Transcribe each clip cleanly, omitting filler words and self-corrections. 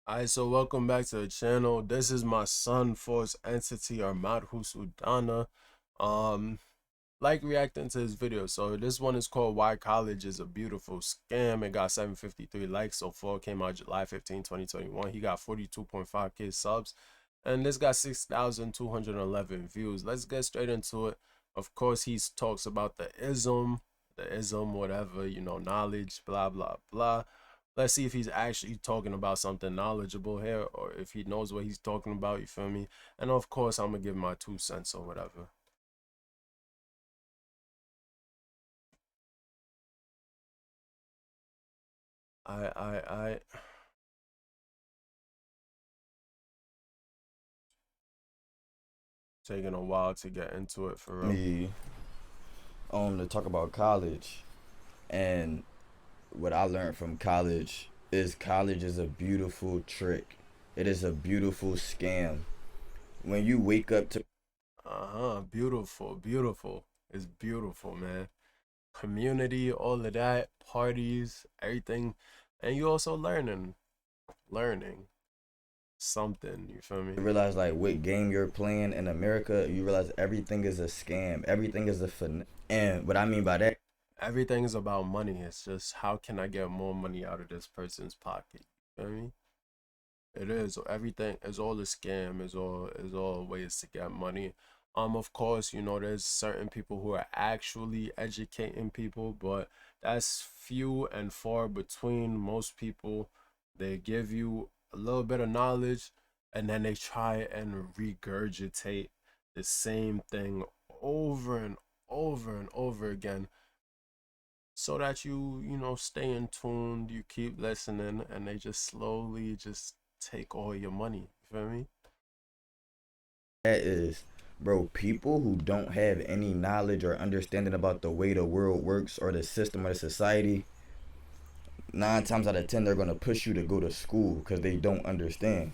Alright, so welcome back to the channel. This is my Sun Force entity or Madhu Sudana. Um, like reacting to his video. So this one is called Why College is a Beautiful Scam. It got 753 likes so far. Came out July 15, 2021. He got 42.5k subs. And this got 6,211 views. Let's get straight into it. Of course, he talks about the ism, whatever, knowledge, blah, blah, blah. Let's see if he's actually talking about something knowledgeable here or if he knows what he's talking about, you feel me? And of course, I'm gonna give my 2 cents or whatever. I taking a while to get into it for real. Me to talk about college, and what I learned from college is a beautiful trick. It is a beautiful scam. When you wake up to Beautiful, beautiful. It's beautiful, man. Community, all of that, parties, everything. And you also learning something, you feel me? realize like what game you're playing in America, you realize everything is a scam. Everything is a and what I mean by that Everything is about money. It's just how can I get more money out of this person's pocket? You feel me? It is everything is all a scam, is all ways to get money. Of course, there's certain people who are actually educating people, but that's few and far between. Most people, they give you a little bit of knowledge and then they try and regurgitate the same thing over and over and over again so that you stay in tuned, you keep listening, and they just slowly just take all your money. You feel me? is, bro, people who don't have any knowledge or understanding about the way the world works or the system or the society, 9 times out of 10 they're gonna push you to go to school because they don't understand.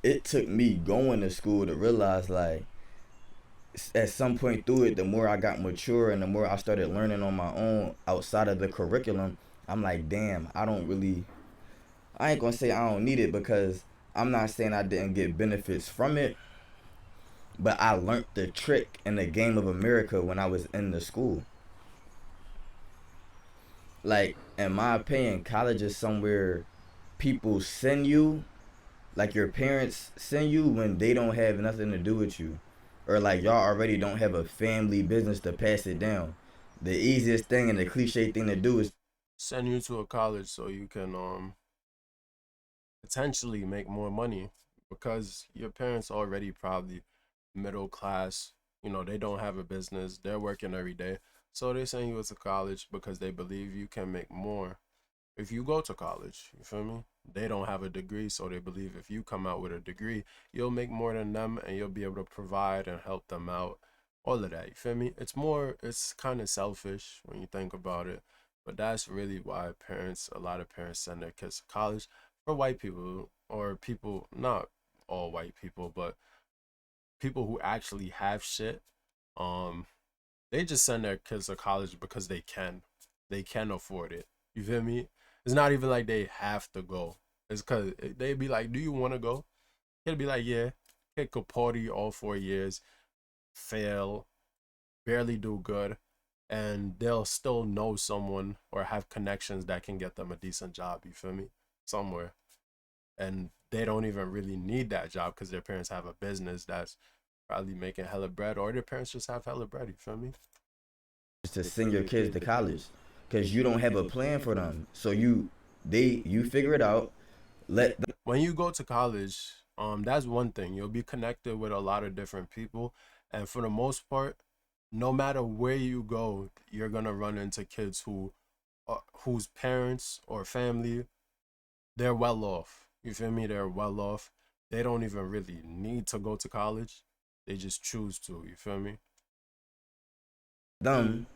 It took me going to school to realize, like, at some point through it, the more I got mature and the more I started learning on my own outside of the curriculum, I'm like, damn, I ain't gonna say I don't need it, because I'm not saying I didn't get benefits from it, but I learned the trick in the game of America when I was in the school. Like, in my opinion, college is somewhere people send you, like your parents send you when they don't have nothing to do with you, or like y'all already don't have a family business to pass it down. The easiest thing and the cliche thing to do is Send you to a college so you can potentially make more money because your parents already probably middle class. They don't have a business. They're working every day. So they send you to college because they believe you can make more if you go to college. You feel me? They don't have a degree, so they believe if you come out with a degree, you'll make more than them and you'll be able to provide and help them out. All of that. You feel me? It's kind of selfish when you think about it. But that's really why a lot of parents send their kids to college for white people or people, not all white people, but people who actually have shit. Um, they just send their kids to college because they can. They can afford it. You feel me? It's not even like they have to go. It's because they be like, "Do you want to go?" He'll be like, "Yeah." Kid could party all 4 years, fail, barely do good, and they'll still know someone or have connections that can get them a decent job. You feel me? Somewhere, and they don't even really need that job because their parents have a business that's probably making hella bread, or their parents just have hella bread. You feel me? to send your kids to college, because you don't have a plan for them. So you figure it out. Let them. When you go to college, that's one thing. You'll be connected with a lot of different people, and for the most part, no matter where you go, you're gonna run into kids whose parents or family, they're well off. You feel me? They're well off. They don't even really need to go to college. They just choose to. You feel me? them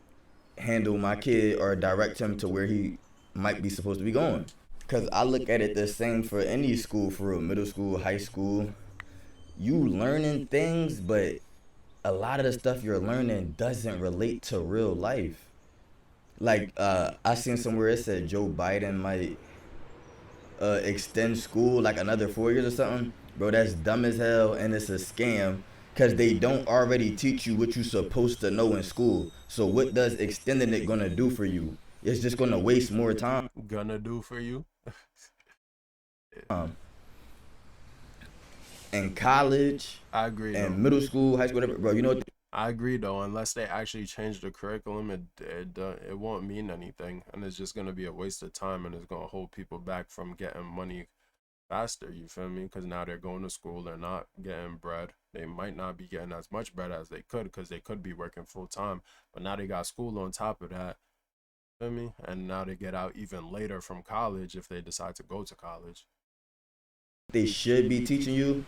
handle my kid or direct him to where he might be supposed to be going. Because I look at it the same for any school, for real, middle school, high school. You learning things, but a lot of the stuff you're learning doesn't relate to real life. Like, I seen somewhere it said Joe Biden might extend school like another 4 years or something, bro, that's dumb as hell and it's a scam because they don't already teach you what you're supposed to know in school. So what does extending it gonna do for you? It's just gonna waste more time. Gonna do for you. In college I agree and though. middle school, high school, whatever, bro, you know what I agree though. Unless they actually change the curriculum, it won't mean anything, and it's just gonna be a waste of time, and it's gonna hold people back from getting money faster. You feel me? Because now they're going to school, they're not getting bread. They might not be getting as much bread as they could because they could be working full time, but now they got school on top of that. Feel me? And now they get out even later from college if they decide to go to college. they should be teaching you?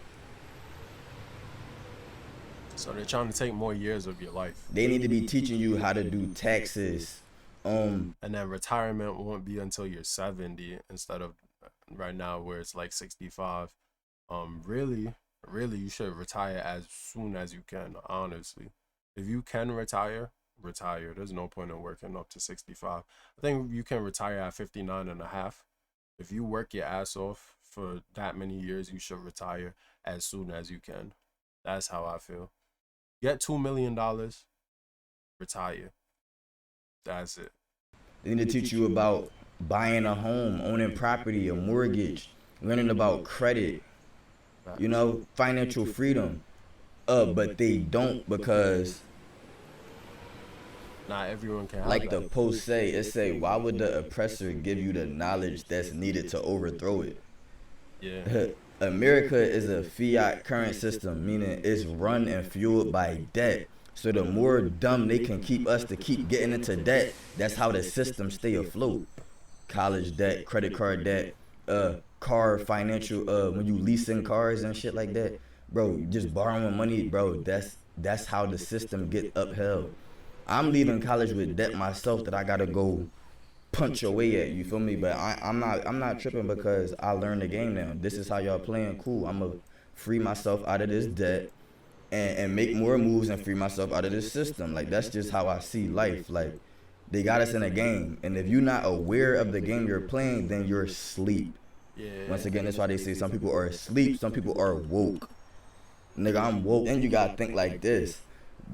So they're trying to take more years of your life. They need to be teaching you how to do taxes. And then retirement won't be until you're 70 instead of right now where it's like 65. Really, really, you should retire as soon as you can, honestly. If you can retire, retire. There's no point in working up to 65. I think you can retire at 59 and a half. If you work your ass off for that many years, you should retire as soon as you can. That's how I feel. Get $2 million, retire. That's it. They need to teach you about buying a home, owning property, a mortgage, learning about credit, you Facts. know, financial freedom. But they don't because, Not everyone can have like that. the post say, it say, why would the oppressor give you the knowledge that's needed to overthrow Yeah. it? America is a fiat current system, meaning it's run and fueled by debt. So the more dumb they can keep us to keep getting into debt, that's how the system stay afloat. College debt, credit card debt, car financial, when you leasing cars and shit like that, bro, just borrowing money, bro. That's how the system get upheld. I'm leaving college with debt myself that I gotta go punch away at. You feel me? But I'm not tripping because I learned the game now. This is how y'all playing. Cool. I'ma free myself out of this debt and make more moves and free myself out of this system. Like that's just how I see life. Like they got us in a game, and if you're not aware of the game you're playing, then you're asleep. Yeah. Once again, that's why they say some people are asleep, some people are woke. Nigga, I'm woke. And you gotta think like this.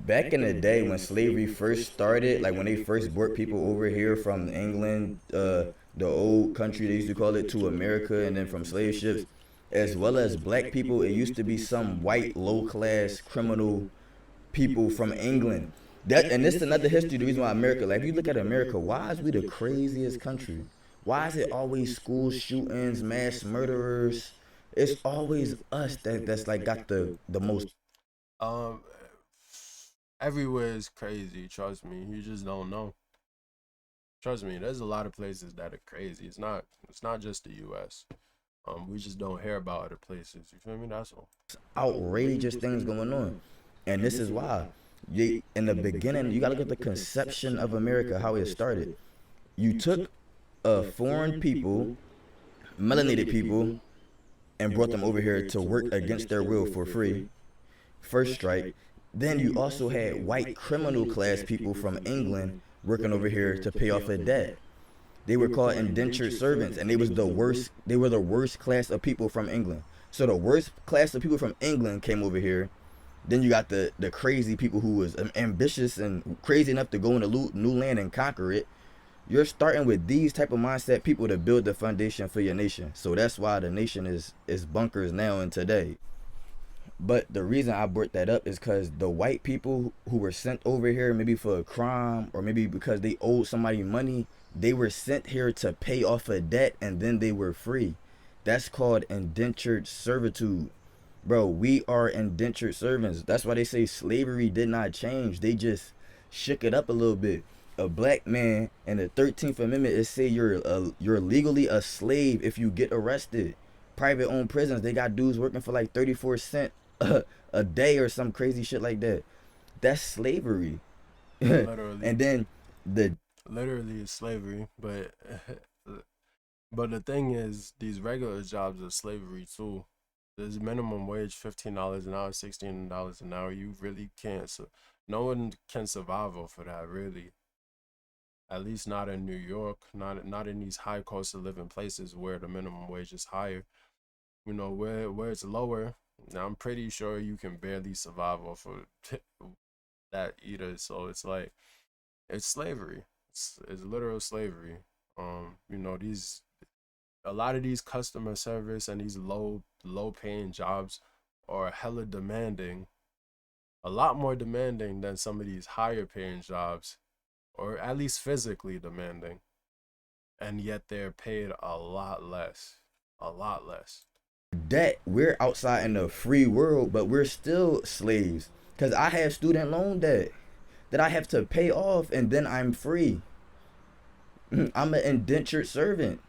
Back in the day when slavery first started, like when they first brought people over here from England, the old country they used to call it, to America, and then from slave ships, as well as black people, it used to be some white low class criminal people from England. That and this is another history. The reason why America, like if you look at America, why is we the craziest country? Why is it always school shootings, mass murderers? It's always us that's like got the most. Um, everywhere is crazy. Trust me. You just don't know. Trust me. There's a lot of places that are crazy. It's not. It's not just the U.S. We just don't hear about other places. You feel me? That's all. Outrageous things going on. And this is why. In the beginning, you gotta look at the conception of America, how it started. You took foreign people, melanated people, and brought them over here to work against their will for free. First strike. Then you also had white criminal class people from England working over here to pay off a debt. They were called indentured servants, and they was the worst. They were the worst class of people from England. So the worst class of people from England came over here. Then you got the crazy people who was ambitious and crazy enough to go into new land and conquer it. You're starting with these type of mindset people to build the foundation for your nation. So that's why the nation is bunkers now and today. But the reason I brought that up is because the white people who were sent over here, maybe for a crime or maybe because they owed somebody money, they were sent here to pay off a debt and then they were free. That's called indentured servitude. Bro, we are indentured servants. That's why they say slavery did not change. They just shook it up a little bit. A black man in the 13th Amendment, it say you're legally a slave if you get arrested. Private owned prisons, they got dudes working for like 34 cents a day or some crazy shit like that. That's slavery. Literally. And then the Literally is slavery, but but the thing is, these regular jobs are slavery too. There's minimum wage, $15 an hour, $16 an hour. You really can't. So no one can survive off of that, really. At least not in New York, not in these high cost of living places where the minimum wage is higher. You know, where it's lower, I'm pretty sure you can barely survive off of that either. So it's like it's slavery. It's literal slavery. You know, these a lot of these customer service and these low paying jobs are hella demanding, a lot more demanding than some of these higher paying jobs, or at least physically demanding, and yet they're paid a lot less, a lot less. That we're outside in the free world, but we're still slaves. Cause I have student loan debt that I have to pay off, and then I'm free. I'm an indentured servant.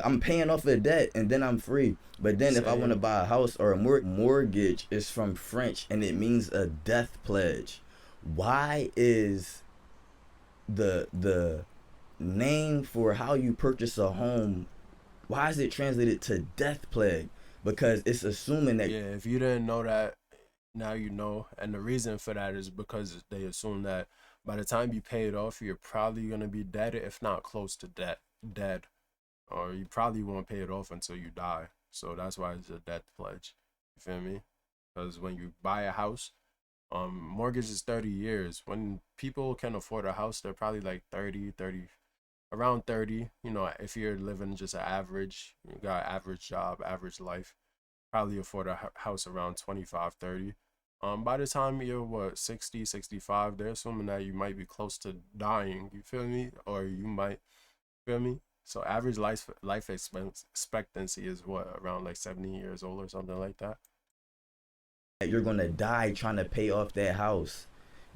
I'm paying off a debt, and then I'm free. But then if I want to Same. buy a house or a mortgage, is from French and it means a death pledge. Why is the name for how you purchase a home, why is it translated to death plague? Because it's assuming that Yeah, if you didn't know that, now you know. And the reason for that is because they assume that by the time you pay it off, you're probably gonna be dead, if not close to dead, or you probably won't pay it off until you die. So that's why it's a death pledge. You feel me? Because when you buy a house, mortgage is 30 years. When people can afford a house, they're probably like 30, around 30. You know, if you're living just an average, you got an average job, average life, probably afford a house around 25, 30. By the time you're what, 60, 65, they're assuming that you might be close to dying. You feel me? Or you might, feel me? So average life expectancy is what, around like 70 years old or something like that. you're gonna die trying to pay off that house.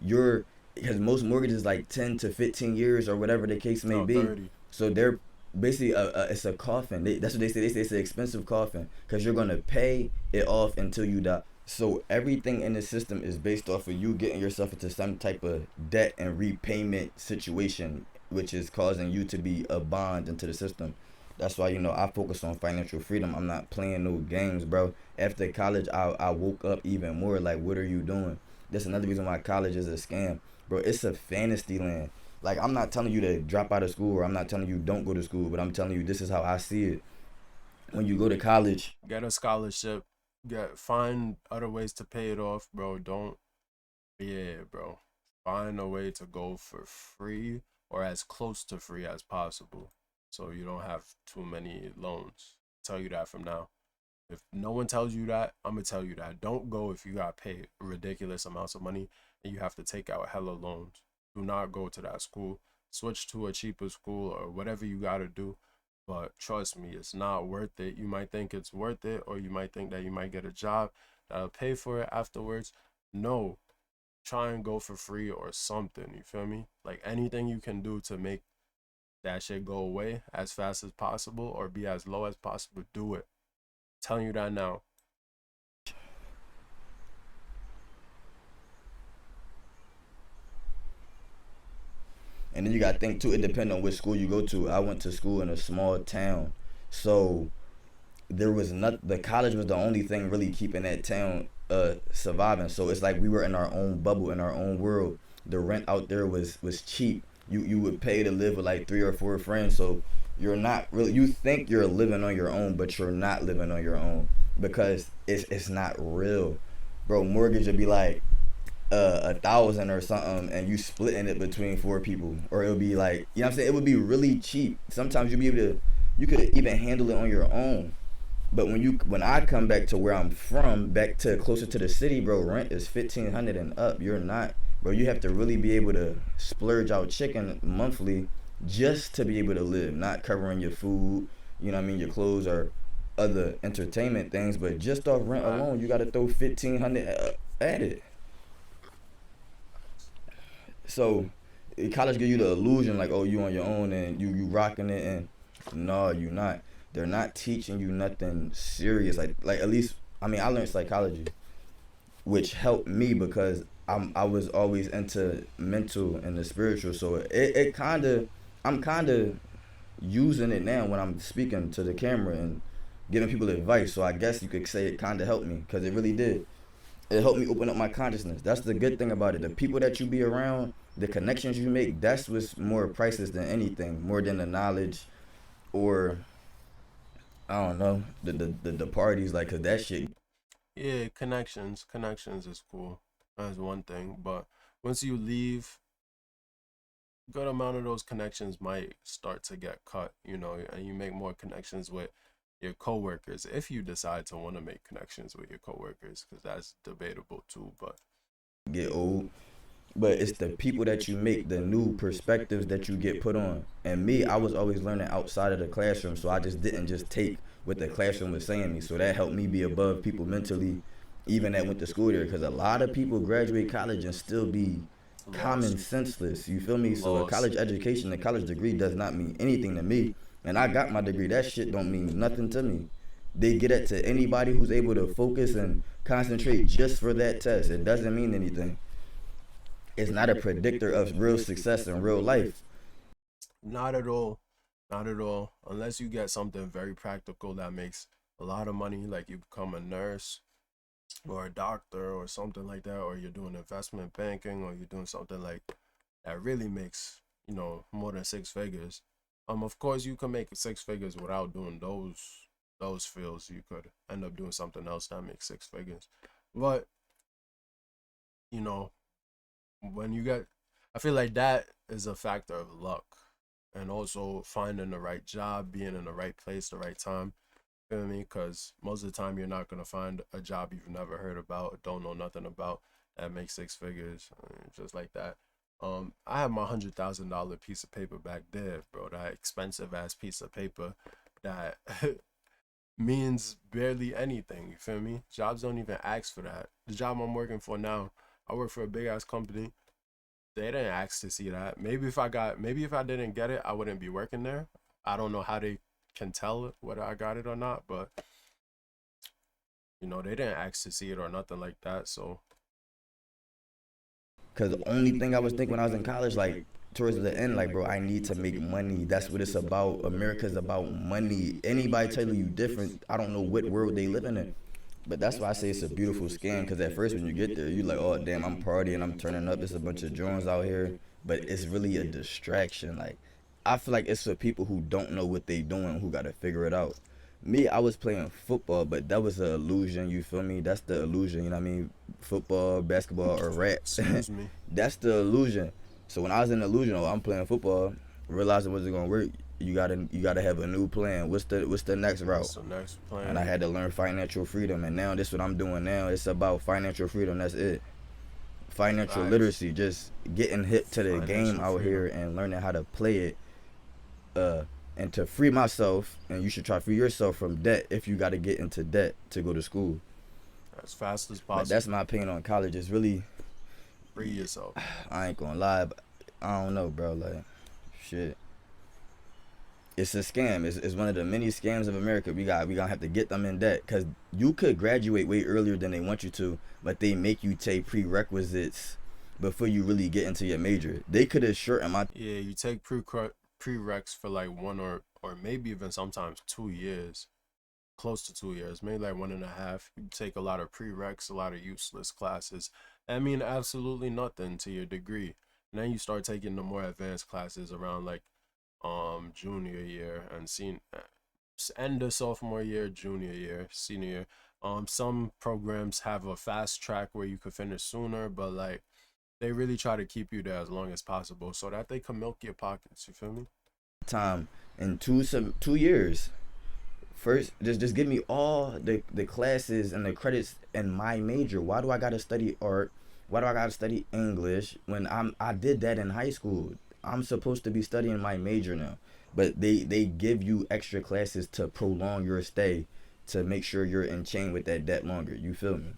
You're Because most mortgages like 10 to 15 years or whatever the case may No, be. 30. So they're basically it's a coffin. That's what they say. They say it's an expensive coffin because you're gonna pay it off until you die. So everything in the system is based off of you getting yourself into some type of debt and repayment situation, which is causing you to be a bond into the system. That's why I focus on financial freedom. I'm not playing no games, bro. After college, I woke up even more like, what are you doing? That's another reason why college is a scam, bro. It's a fantasy land. Like, I'm not telling you to drop out of school, or I'm not telling you don't go to school, but I'm telling you this is how I see it. When you go to college, Get a scholarship. Find other ways to pay it off, bro. Don't Yeah, bro. Find a way to go for free or as close to free as possible so you don't have too many loans. Tell you that from now. If no one tells you that, I'm gonna tell you that. Don't go if you got paid ridiculous amounts of money and you have to take out hella loans. Do not go to that school. Switch to a cheaper school or whatever you gotta do. But trust me, it's not worth it. You might think it's worth it, or you might think that you might get a job that'll pay for it afterwards. No, try and go for free or something. You feel me? Like anything you can do to make that shit go away as fast as possible or be as low as possible, do it. Telling you that now. and then you got to think too, it depends on which school you go to. I went to school in a small town. So there was not the college was the only thing really keeping that town surviving. So it's like we were in our own bubble, in our own world. The rent out there was cheap. You would pay to live with like three or four friends. So you're not really, you think you're living on your own, but you're not living on your own because it's not real, bro. Mortgage would be like 1,000 or something, and you splitting it between four people, or it would be like, you know what I'm saying, it would be really cheap. Sometimes you could even handle it on your own. But when I come back to where I'm from, back to closer to the city, bro, rent is 1,500 and up. You're not, bro. You have to really be able to splurge out chicken monthly just to be able to live, not covering your food, you know what I mean, your clothes or other entertainment things, but just off rent alone, you got to throw 1,500 at it. So college give you the illusion like, oh, you on your own and you rocking it, and no, you not. They're not teaching you nothing serious. Like at least, I mean, I learned psychology, which helped me because I was always into mental and the spiritual. So it kind of, I'm kind of using it now when I'm speaking to the camera and giving people advice. So I guess you could say it kind of helped me because it really did. It helped me open up my consciousness. That's the good thing about it. The people that you be around The connections you make, that's what's more priceless than anything, more than the knowledge or I don't know the parties, like, cause that shit. Yeah, connections is cool. That's one thing, but once you leave, good amount of those connections might start to get cut, and you make more connections with your coworkers if you decide to want to make connections with your coworkers, because that's debatable too. But Get old, but it's the people that you make, the new perspectives that you get put on. And me, I was always learning outside of the classroom, so I just didn't just take what the classroom was saying me. So that helped me be above people mentally, even that went to school there. Because a lot of people graduate college and still be common lost, senseless. You feel me? So a lost. college education, a college degree does not mean anything to me. And I got my degree. That shit don't mean nothing to me. They get it to anybody who's able to focus and concentrate just for that test. It doesn't mean anything. It's not a predictor of real success in real life. Not at all. Not at all. Unless you get something very practical that makes a lot of money, like you become a nurse or a doctor or something like that, or you're doing investment banking, or you're doing something like that really makes, more than six figures. Of course you can make six figures without doing those fields. You could end up doing something else that makes six figures. But, you know, when you get, I feel like that is a factor of luck, and also finding the right job, being in the right place, the right time. You know what I mean? Because most of the time you're not gonna find a job you've never heard about, don't know nothing about, that makes six figures, just like that. I have my $100,000 piece of paper back there, bro. That expensive ass piece of paper that means barely anything. You feel me? Jobs don't even ask for that. The job I'm working for now, I work for a big ass company. They didn't ask to see that. Maybe if I didn't get it, I wouldn't be working there. I don't know how they can tell whether I got it or not, but they didn't ask to see it or nothing like that. So Cause the only thing I was thinking when I was in college, like towards the end, like, bro, I need to make money. That's what it's about. America's about money. Anybody tell you different, I don't know what world they living in. But that's why I say it's a beautiful scam. Cause at first when you get there, you like, oh damn, I'm partying, I'm turning up. There's a bunch of drones out here, but it's really a distraction. Like, I feel like it's for people who don't know what they doing, who got to figure it out. Me, I was playing football, but that was an illusion. You feel me? That's the illusion. You know what I mean? Football, basketball, or rap. excuse me. That's the illusion. So when I was in the illusion, oh, I'm playing football, realizing wasn't gonna work. You gotta have a new plan. What's the next route? What's the next And I plan? had to learn financial freedom. And now this is what I'm doing now. It's about financial freedom. That's it. Financial Facts. literacy. Just getting hip to the game Financial out here freedom. and learning how to play it. Uh, and to free myself, and you should try to free yourself from debt if you got to get into debt to go to school. As fast as But that's possible. my opinion on college. It's really, Free yourself. I ain't gonna lie, but I don't know, bro. Like, shit. It's a scam. It's one of the many scams of America. We gonna have to get them in debt because you could graduate way earlier than they want you to, but they make you take prerequisites before you really get into your major. They could have shortened my Yeah, you take prereqs for like 1 or maybe even sometimes 2 years, close to 2 years, maybe like 1.5. You take a lot of prereqs, a lot of useless classes. I mean, absolutely nothing to your degree. And then you start taking the more advanced classes around like junior year and end of sophomore year, junior year, senior year. Some programs have a fast track where you could finish sooner, but like they really try to keep you there as long as possible so that they can milk your pockets. You feel me? time in 2 years. First, just give me all the classes and the credits in my major. Why do I gotta study art? Why do I gotta study English when I did that in high school? I'm supposed to be studying my major now, but they give you extra classes to prolong your stay, to make sure you're in chain with that debt longer. You feel me?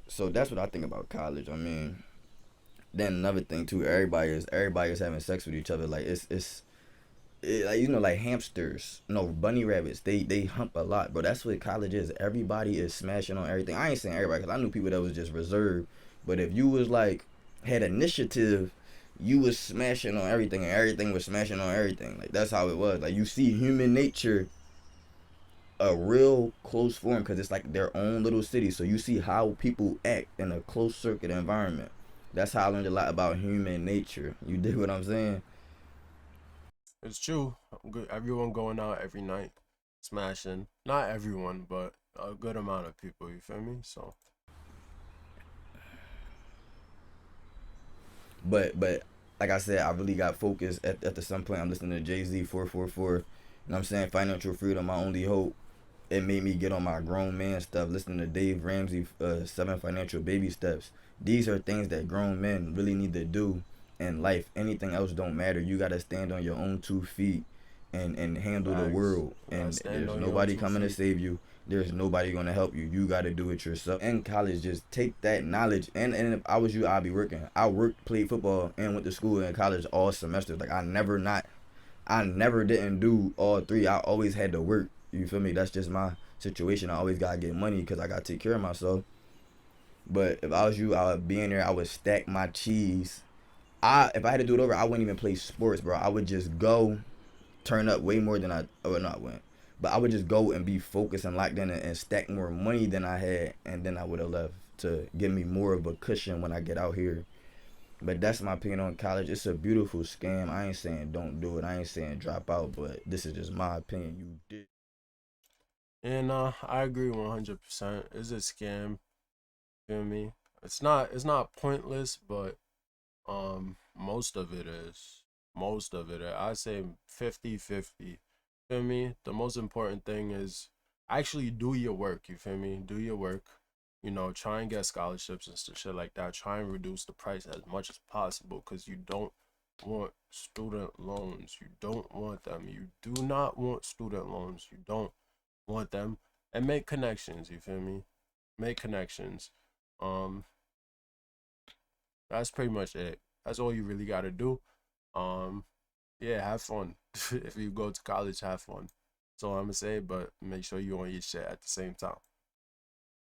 So that's what I think about college. I mean, then another thing too, everybody is having sex with each other. Like like, like hamsters, no, bunny rabbits. They hump a lot, bro. That's what college is. Everybody is smashing on everything. I ain't saying everybody, cause I knew people that was just reserved. But if you was like had initiative, you was smashing on everything, and everything was smashing on everything. Like, that's how it was. Like, you see human nature a real close form, cause it's like their own little city. So you see how people act in a close circuit environment. That's how I learned a lot about human nature. You dig what I'm saying? It's true. Good. Everyone going out every night, smashing. Not everyone, but a good amount of people. You feel me? So But like I said, I really got focused at the some point. I'm listening to Jay-Z 444. You know what I'm saying? Financial freedom, my only hope. It made me get on my grown man stuff, listening to Dave Ramsey, 7 Financial Baby Steps. These are things that grown men really need to do in life. Anything else don't matter. You gotta stand on your own 2 feet and handle the facts. world. You gotta And stand there's on your own nobody two coming to feet. save you. There's nobody gonna help you. You gotta do it yourself. In college, just take that knowledge. And if I was you, I'd be working. I worked, played football, and went to school in college all semesters. Like I never didn't do all three. I always had to work. You feel me? That's just my situation. I always gotta get money because I gotta take care of myself. But if I was you, I would be in there. I would stack my cheese. If I had to do it over, I wouldn't even play sports, bro. I would just go, turn up way more than I or not went. But I would just go and be focused and locked in and stack more money than I had, and then I would have left to give me more of a cushion when I get out here. But that's my opinion on college. It's a beautiful scam. I ain't saying don't do it. I ain't saying drop out, but this is just my opinion. You did. And I agree 100%. It's a scam. Feel me? It's not pointless, but most of it is. Most of it. I say 50-50. Feel me? The most important thing is actually do your work, you feel me? Do your work. Try and get scholarships and shit like that. Try and reduce the price as much as possible because you don't want student loans. You don't want them. You do not want student loans. You don't want them. And make connections, you feel me? Make connections. Um, that's pretty much it. That's all you really gotta do. Um, yeah, have fun. If you go to college, have fun. That's all I'm gonna say, but make sure you on your shit at the same time.